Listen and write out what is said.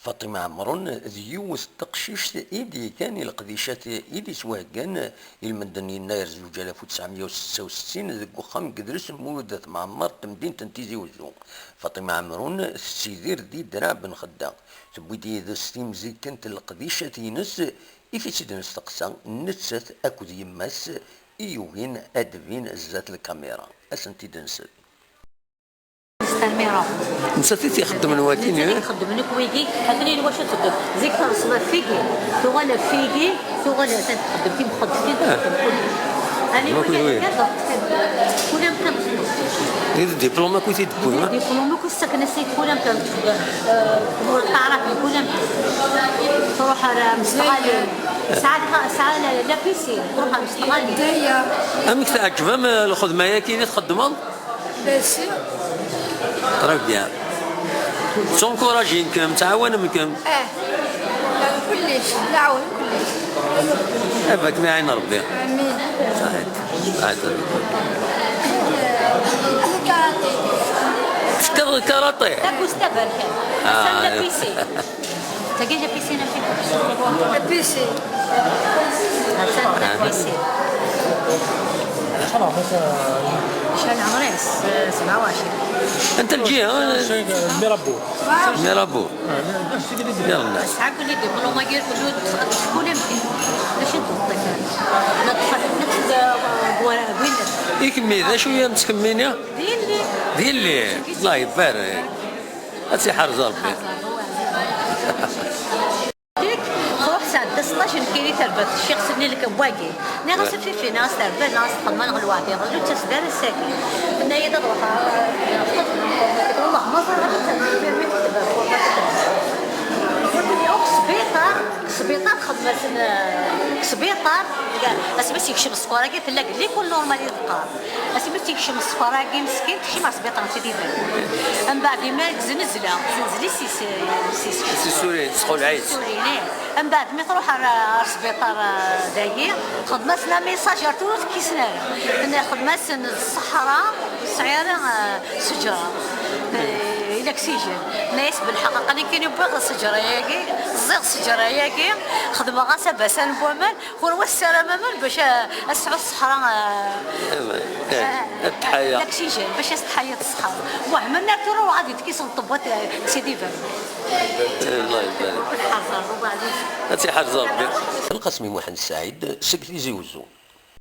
فاطمة عمرون ذيوث تقشيش إيدي كان القديشات إيدي سواء كان المدن يناير 1966 ذك وخام قدرس مولودة معمر تمدين تنتيزي وزو فاطمة عمرون سيدير دي درع بن خدام تبويدي ذا ستيم زي كانت القديشة ينس إفي سيدنا استقصى نتسات أكو يماس إيوهين أدبين زات الكاميرا أسنتي دنسل الكاميرا نساتي تيخدم الواتين يخدم لك ويجي هكذا واش تخدم زيك تصبر فيكي تغلب فيكي تغلب تخدم كي مخدم أنا كل يوم ديبلومك ويتي تكون ديبلومك والسكن سيت كل يوم تعرف كل يوم تروح مستقل ساعة لا بيسي تروح مستقل هي أمك تعجبها الخدمة يا كي تخدمها بس تراك بيان تنكوراجينكم تعاونكم كلش نعاون كلش أباك ما يعين ربي امين صحيح تذكر الكاراتيه تاكو استبر كان بيسي تلقى بيسي نمشي بيسي بيسي شحال عمري 27 انت الجهه ميرابو يلا شحال اللي ديبلوما ديال حدود شكون يمكن باش نطبق نطبق يكمي ذا شويه متكمينه ديالي الله يبارك هاتي حرز ربي ساعة 16 كيلو تربت الشيخ سني لك باقي ناس في ناس تربت ناس خدمان غلواتي غلو تسدار الساكن نايا تروح والله ما سبيطار خدمة سبيطار اسمس يكشم الصفراقي تلاقي اللي يكون نورمال يبقى اسمس يكشم الصفراقي مسكين تمشي مع سبيطار سيدي من بعد ما زنزله سي سوري تسخول عيد من بعد ما تروح على السبيطار داير خدمتنا ميساج عرفتو كيسنا خدمة الصحراء سعيرة شجرة الاكسجين ناس بالحقيقه اللي كاين يبغى الشجره ياكي الزيغ الشجره ياكي خدمه غاسه بسان بومن هو السلام مال باش اسعوا الصحراء التحيه الاكسجين باش تحيه الصحراء المهم النار تروح غادي تكيسن طبات سيدي فان الله يبارك الحرزه وبعدين هاتي حرزه ربي القاسمي محمد السعيد سكتي زيوزو